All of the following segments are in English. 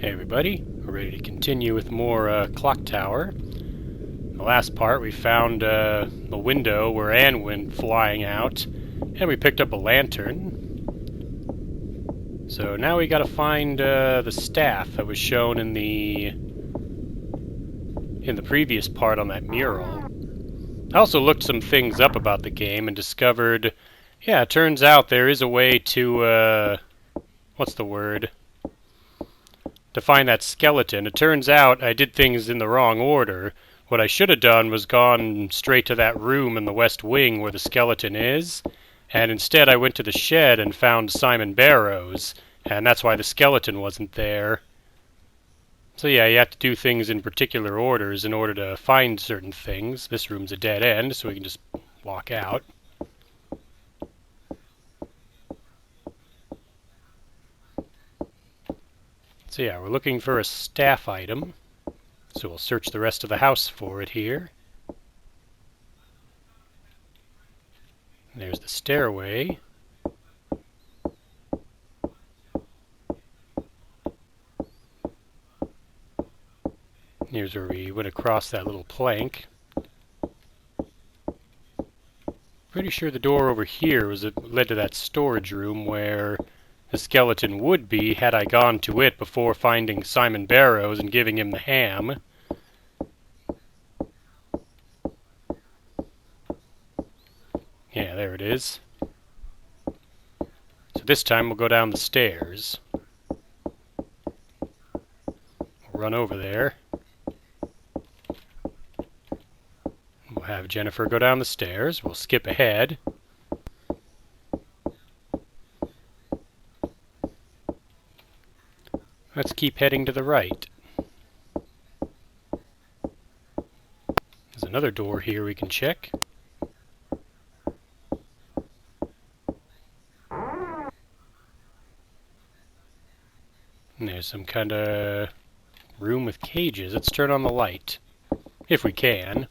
Hey everybody, we're ready to continue with more Clock Tower. The last part we found the window where Anne went flying out, and we picked up a lantern. So now we gotta find the staff that was shown in the previous part on that mural. I also looked some things up about the game and discovered, yeah, it turns out there is a way to, what's the word? To find that skeleton. It turns out I did things in the wrong order. What I should have done was gone straight to that room in the west wing where the skeleton is, and instead I went to the shed and found Simon Barrows, and that's why the skeleton wasn't there. So yeah, you have to do things in particular orders in order to find certain things. This room's a dead end, so we can just walk out. So yeah, we're looking for a staff item. So we'll search the rest of the house for it here. There's the stairway. Here's where we went across that little plank. Pretty sure the door over here led to that storage room where the skeleton would be had I gone to it before finding Simon Barrows and giving him the ham. Yeah, there it is. So this time we'll go down the stairs. We'll run over there. We'll have Jennifer go down the stairs. We'll skip ahead. Let's keep heading to the right. There's another door here we can check. And there's some kind of room with cages. Let's turn on the light, if we can.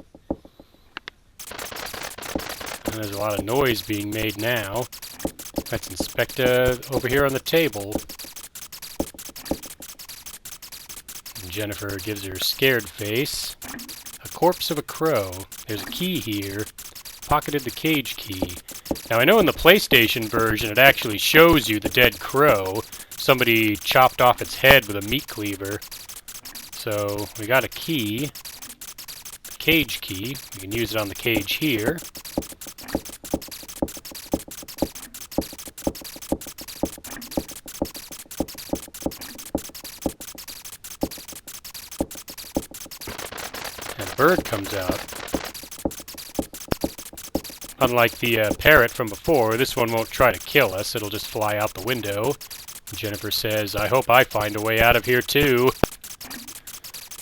And there's a lot of noise being made now. Let's inspect over here on the table. And Jennifer gives her scared face. A corpse of a crow. There's a key here. Pocketed the cage key. Now I know in the PlayStation version it actually shows you the dead crow. Somebody chopped off its head with a meat cleaver. So we got a key. The cage key. We can use it on the cage here. And a bird comes out. Unlike the parrot from before, this one won't try to kill us. It'll just fly out the window. Jennifer says, I hope I find a way out of here too.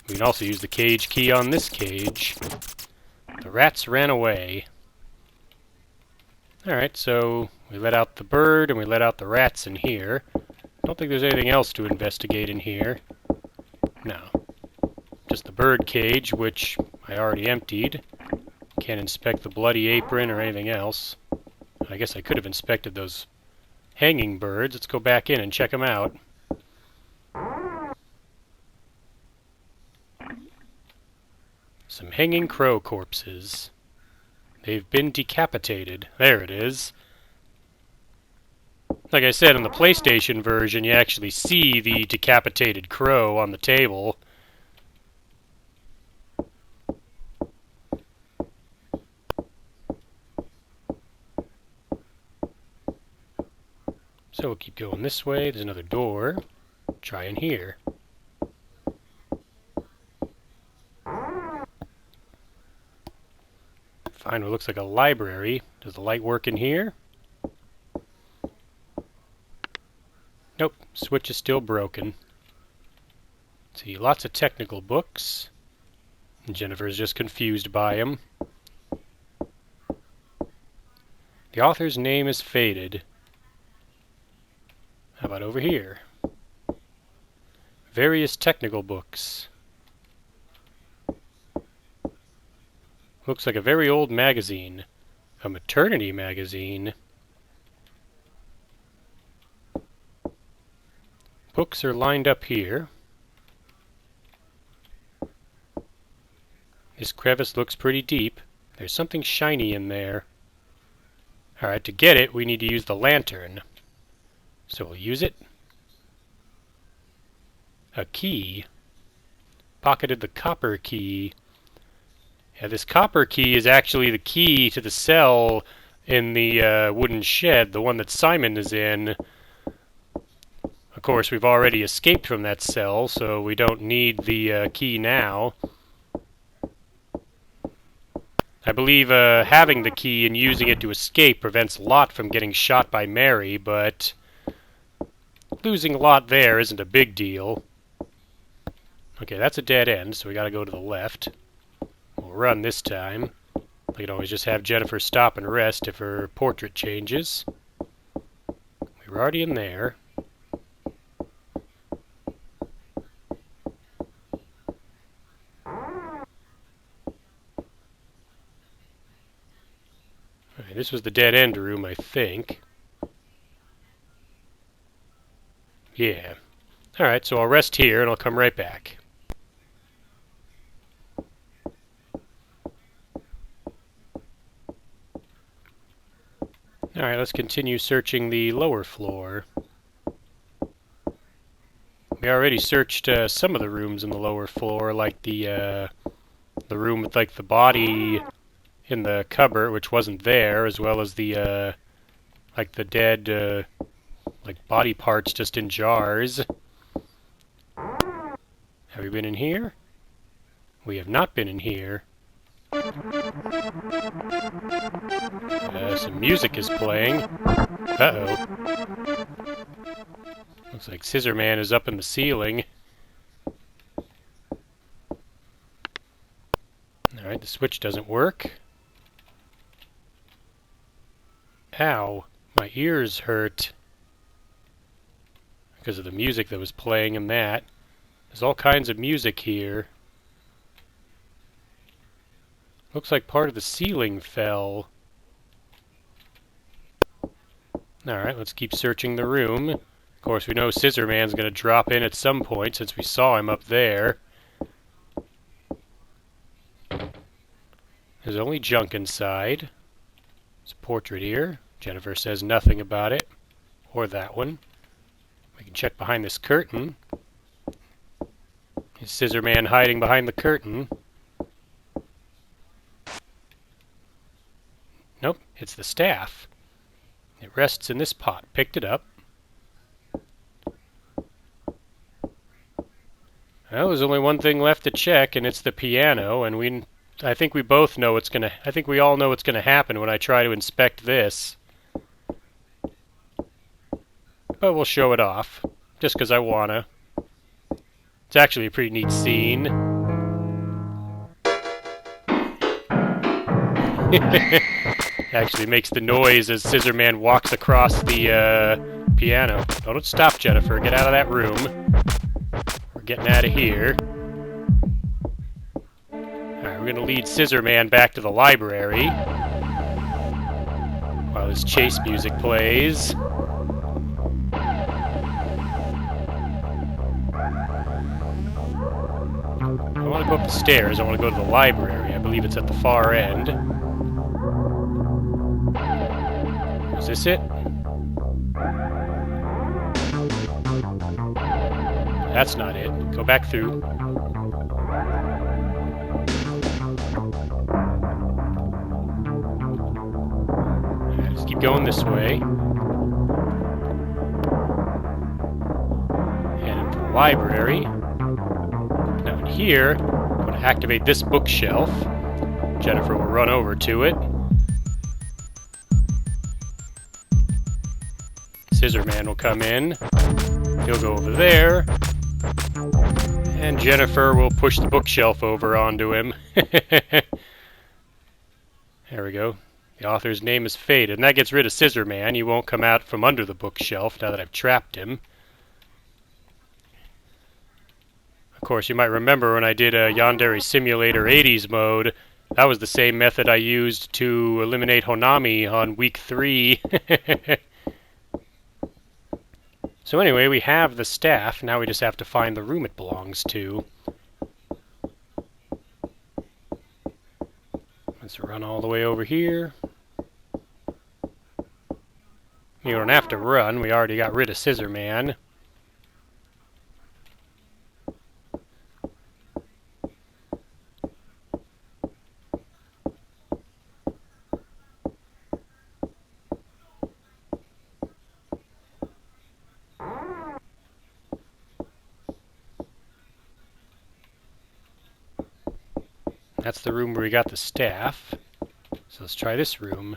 We can also use the cage key on this cage. The rats ran away. Alright, so we let out the bird and we let out the rats in here. Don't think there's anything else to investigate in here. No. Just the bird cage, which I already emptied. Can't inspect the bloody apron or anything else. I guess I could have inspected those hanging birds. Let's go back in and check them out. Some hanging crow corpses. They've been decapitated. There it is. Like I said, in the PlayStation version, you actually see the decapitated crow on the table. So we'll keep going this way. There's another door. Try in here. Find what looks like a library. Does the light work in here? Nope. Switch is still broken. See, lots of technical books. Jennifer's just confused by them. The author's name is faded. How about over here? Various technical books. Looks like a very old magazine. A maternity magazine. Books are lined up here. This crevice looks pretty deep. There's something shiny in there. Alright, to get it, we need to use the lantern. So we'll use it. A key. Pocketed the copper key. Yeah, this copper key is actually the key to the cell in the wooden shed, the one that Simon is in. Of course, we've already escaped from that cell, so we don't need the key now. I believe having the key and using it to escape prevents Lot from getting shot by Mary, but losing Lot there isn't a big deal. Okay, that's a dead end, so we gotta go to the left. We'll run this time. We can always just have Jennifer stop and rest if her portrait changes. We were already in there. Okay, this was the dead end room, I think. Yeah. Alright, so I'll rest here and I'll come right back. Alright, let's continue searching the lower floor. We already searched some of the rooms in the lower floor, like the room with like the body in the cupboard, which wasn't there, as well as the like the dead like body parts just in jars. Have we been in here? We have not been in here. Some music is playing. Uh-oh. Looks like Scissorman is up in the ceiling. Alright, the switch doesn't work. Ow, my ears hurt because of the music that was playing in that. There's all kinds of music here. Looks like part of the ceiling fell. Alright, let's keep searching the room. Of course, we know Scissorman's going to drop in at some point since we saw him up there. There's only junk inside. There's a portrait here. Jennifer says nothing about it. Or that one. We can check behind this curtain. Is Scissorman hiding behind the curtain? Nope, it's the staff. It rests in this pot. Picked it up. Well, there's only one thing left to check, and it's the piano, and I think we both know I think we all know what's gonna happen when I try to inspect this. But we'll show it off, just because I wanna. It's actually a pretty neat scene. Actually makes the noise as Scissorman walks across the piano. Oh, don't stop, Jennifer. Get out of that room. We're getting out of here. Alright, we're going to lead Scissorman back to the library while his chase music plays. I want to go up the stairs. I want to go to the library. I believe it's at the far end. Is this it? That's not it. Go back through. Right, let's keep going this way. And into the library. Now in here, I'm going to activate this bookshelf. Jennifer will run over to it. Scissorman will come in. He'll go over there. And Jennifer will push the bookshelf over onto him. There we go. The author's name is faded. And that gets rid of Scissorman. He won't come out from under the bookshelf now that I've trapped him. Of course, you might remember when I did a Yandere Simulator 80s mode, that was the same method I used to eliminate Honami on week 3. So anyway, we have the staff. Now we just have to find the room it belongs to. Let's run all the way over here. You don't have to run. We already got rid of Scissorman. That's the room where we got the staff. So let's try this room.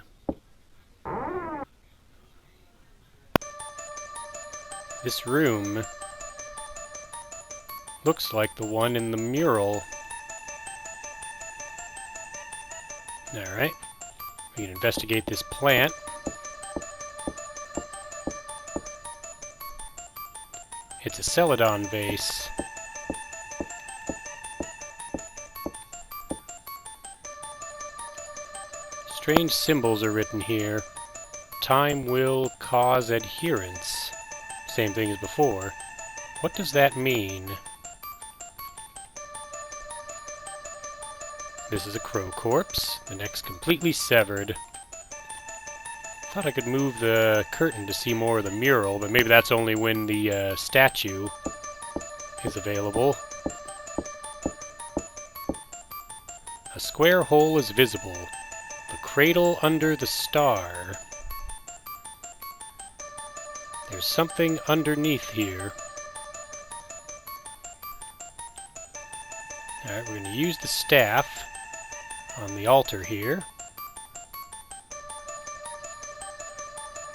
This room looks like the one in the mural. Alright. We can investigate this plant. It's a celadon vase. Strange symbols are written here. Time will cause adherence. Same thing as before. What does that mean? This is a crow corpse. The neck's completely severed. Thought I could move the curtain to see more of the mural, but maybe that's only when the statue is available. A square hole is visible. The cradle under the star. There's something underneath here. Alright, we're going to use the staff on the altar here.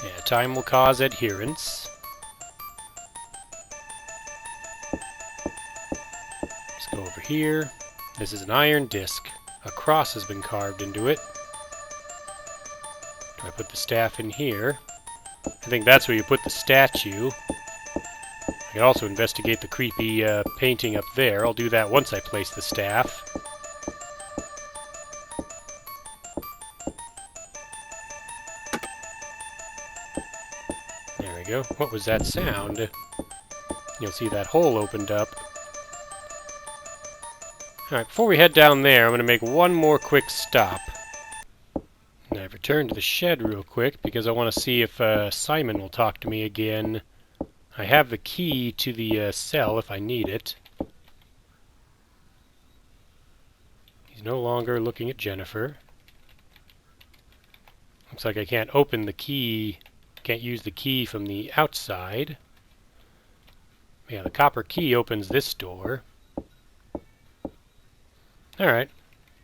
Yeah, time will cause adherence. Let's go over here. This is an iron disc. A cross has been carved into it. Do I put the staff in here? I think that's where you put the statue. I can also investigate the creepy painting up there. I'll do that once I place the staff. There we go. What was that sound? You'll see that hole opened up. Alright, before we head down there, I'm going to make one more quick stop. And I've returned to the shed real quick because I want to see if Simon will talk to me again. I have the key to the cell if I need it. He's no longer looking at Jennifer. Looks like I can't open the key, can't use the key from the outside. Yeah, the copper key opens this door. Alright.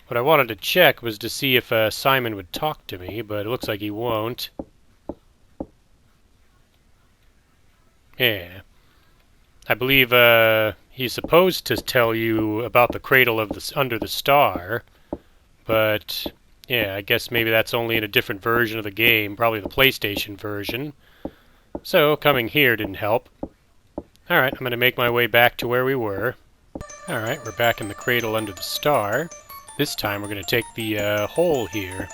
What I wanted to check was to see if Simon would talk to me, but it looks like he won't. Yeah. I believe he's supposed to tell you about the cradle of the under the star, but yeah, I guess maybe that's only in a different version of the game, probably the PlayStation version. So coming here didn't help. Alright, I'm going to make my way back to where we were. Alright, we're back in the cradle under the star. This time we're going to take the hole here.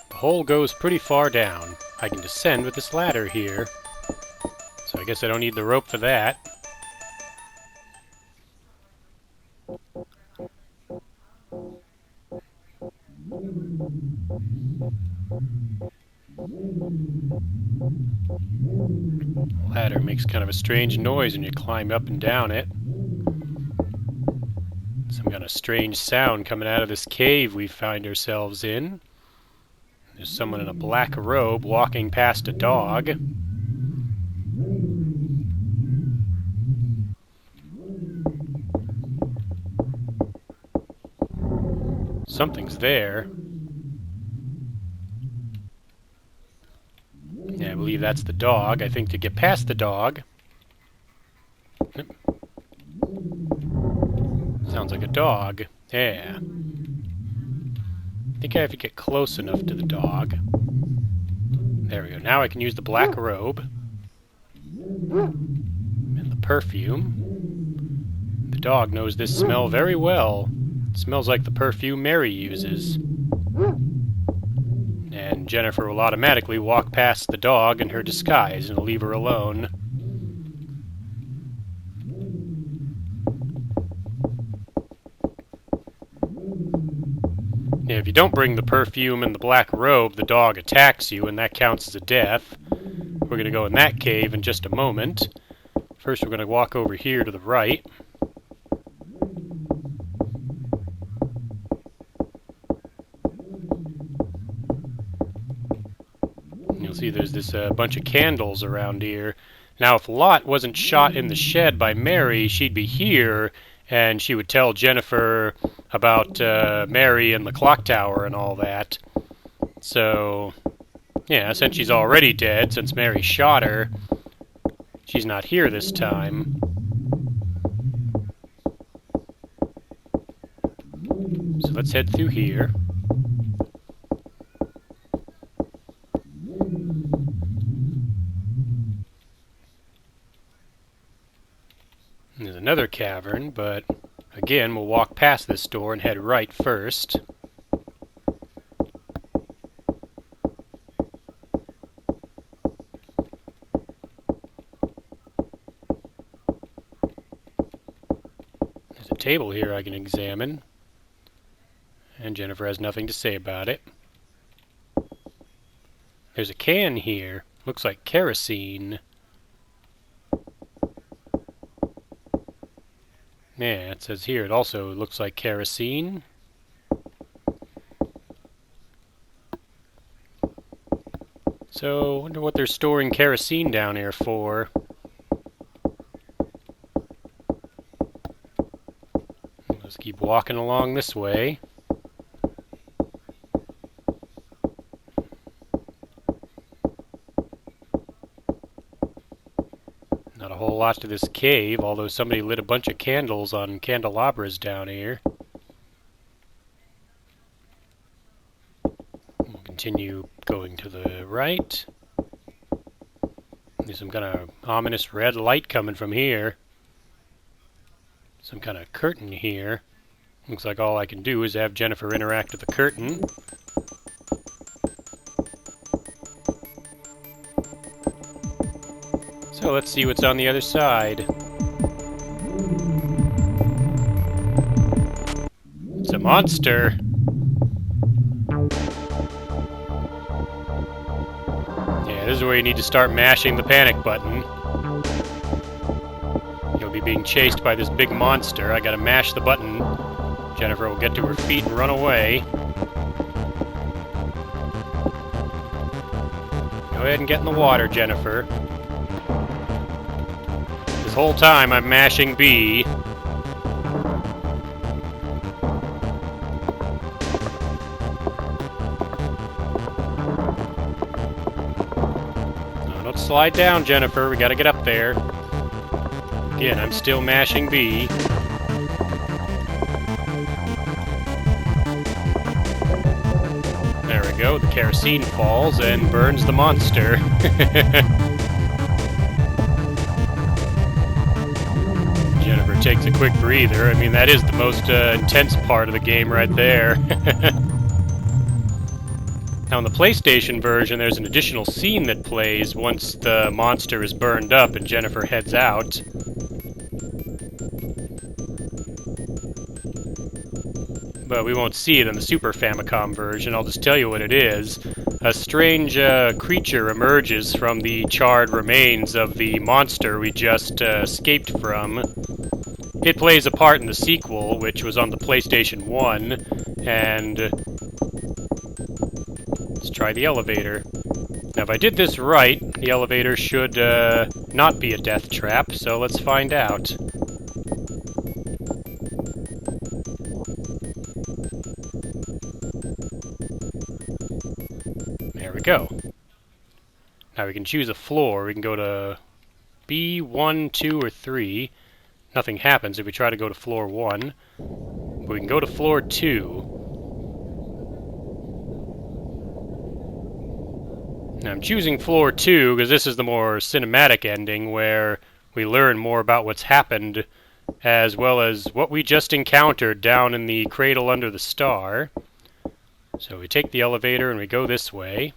The hole goes pretty far down. I can descend with this ladder here. So I guess I don't need the rope for that. Ladder makes kind of a strange noise when you climb up and down it. Some kind of strange sound coming out of this cave we find ourselves in. There's someone in a black robe walking past a dog. Something's there. Yeah, I believe that's the dog. I think to get past the dog... Sounds like a dog. Yeah. I think I have to get close enough to the dog. There we go. Now I can use the black robe. And the perfume. The dog knows this smell very well. It smells like the perfume Mary uses. And Jennifer will automatically walk past the dog in her disguise and leave her alone. If you don't bring the perfume and the black robe, the dog attacks you, and that counts as a death. We're going to go in that cave in just a moment. First, we're going to walk over here to the right. You'll see there's this bunch of candles around here. Now, if Lot wasn't shot in the shed by Mary, she'd be here, and she would tell Jennifer about Mary and the clock tower and all that. So, yeah, since she's already dead, since Mary shot her, she's not here this time. So let's head through here. There's another cavern, but again, we'll walk past this door and head right first. There's a table here I can examine, and Jennifer has nothing to say about it. There's a can here. Looks like kerosene. Yeah, it says here it also looks like kerosene. So, I wonder what they're storing kerosene down here for. Let's keep walking along this way. Not a whole lot to this cave, although somebody lit a bunch of candles on candelabras down here. We'll continue going to the right. There's some kind of ominous red light coming from here. Some kind of curtain here. Looks like all I can do is have Jennifer interact with the curtain. So let's see what's on the other side. It's a monster. Yeah, this is where you need to start mashing the panic button. You'll be being chased by this big monster. I gotta mash the button. Jennifer will get to her feet and run away. Go ahead and get in the water, Jennifer. This whole time I'm mashing B. No, don't slide down, Jennifer. We gotta get up there. Again, I'm still mashing B. There we go. The kerosene falls and burns the monster. Jennifer takes a quick breather. I mean, that is the most intense part of the game right there. Now, in the PlayStation version, there's an additional scene that plays once the monster is burned up and Jennifer heads out. But we won't see it in the Super Famicom version. I'll just tell you what it is. A strange creature emerges from the charred remains of the monster we just escaped from. It plays a part in the sequel, which was on the PlayStation 1, and let's try the elevator. Now, if I did this right, the elevator should not be a death trap, so let's find out. There we go. Now we can choose a floor. We can go to B, 1, 2, or 3. Nothing happens if we try to go to floor 1. But we can go to floor 2. Now I'm choosing floor 2 because this is the more cinematic ending where we learn more about what's happened as well as what we just encountered down in the cradle under the star. So we take the elevator and we go this way.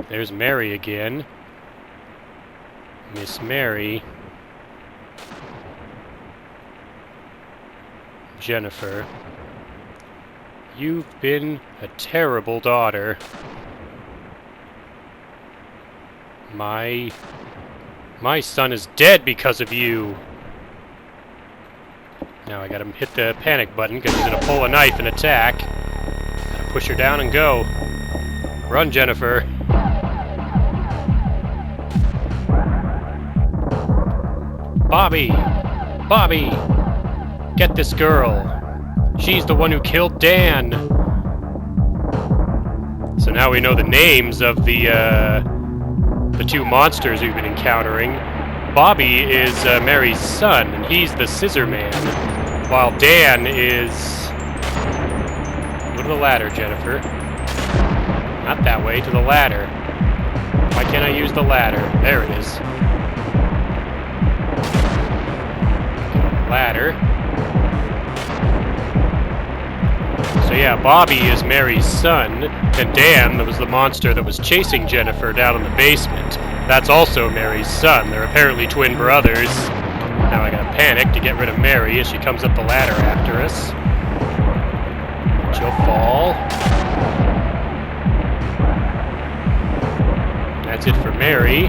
There's Mary again. Miss Mary. Jennifer. You've been a terrible daughter. My son is dead because of you. Now I gotta hit the panic button because he's gonna pull a knife and attack. Gotta push her down and go. Run, Jennifer. Bobby! Bobby! Get this girl. She's the one who killed Dan. So now we know the names of the two monsters we've been encountering. Bobby is Mary's son, and he's the Scissorman, while Dan is... Go to the ladder, Jennifer. Not that way, to the ladder. Why can't I use the ladder? There it is. Ladder. So yeah, Bobby is Mary's son, and Dan, that was the monster that was chasing Jennifer down in the basement. That's also Mary's son. They're apparently twin brothers. Now I gotta panic to get rid of Mary as she comes up the ladder after us. She'll fall. That's it for Mary.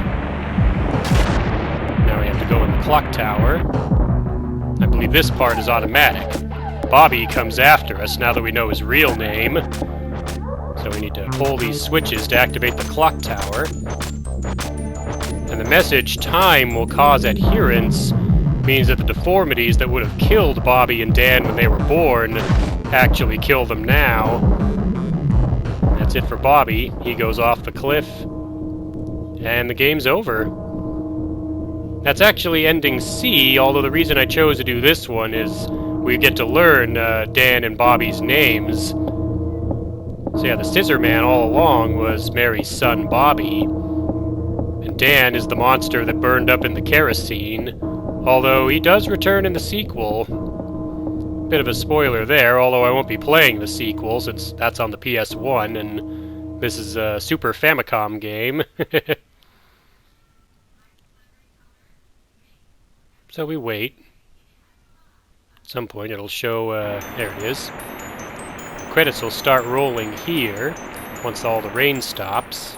Now we have to go in the clock tower. I believe this part is automatic. Bobby comes after us now that we know his real name. So we need to pull these switches to activate the clock tower. And the message, time will cause adherence, means that the deformities that would have killed Bobby and Dan when they were born actually kill them now. That's it for Bobby. He goes off the cliff. And the game's over. That's actually ending C, although the reason I chose to do this one is we get to learn Dan and Bobby's names. So yeah, the Scissorman all along was Mary's son, Bobby. And Dan is the monster that burned up in the kerosene, although he does return in the sequel. Bit of a spoiler there, although I won't be playing the sequel since that's on the PS1, and this is a Super Famicom game. So we wait. At some point it'll show, there it is. Credits will start rolling here, once all the rain stops.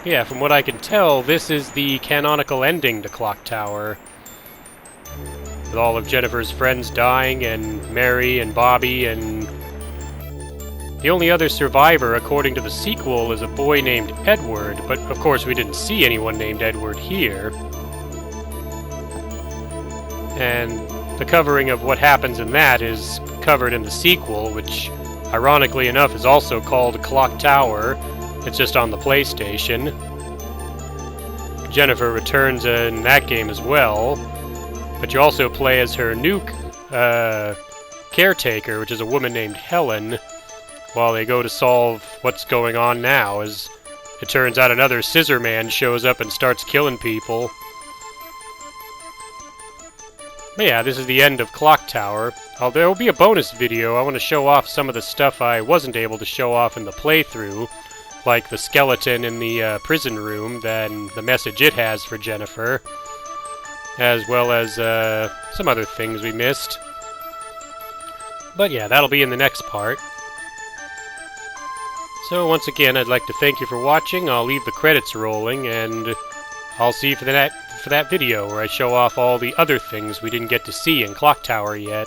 Yeah, from what I can tell, this is the canonical ending to Clock Tower. With all of Jennifer's friends dying, and Mary and Bobby, and... The only other survivor, according to the sequel, is a boy named Edward, but of course we didn't see anyone named Edward here. And the covering of what happens in that is covered in the sequel, which, ironically enough, is also called Clock Tower. It's just on the PlayStation. Jennifer returns in that game as well, but you also play as her new caretaker, which is a woman named Helen, while they go to solve what's going on now, as it turns out another Scissorman shows up and starts killing people. But yeah, this is the end of Clock Tower. There will be a bonus video. I want to show off some of the stuff I wasn't able to show off in the playthrough, like the skeleton in the prison room, then the message it has for Jennifer, as well as some other things we missed. But yeah, that'll be in the next part. So once again, I'd like to thank you for watching. I'll leave the credits rolling, and I'll see you for that video where I show off all the other things we didn't get to see in Clock Tower yet.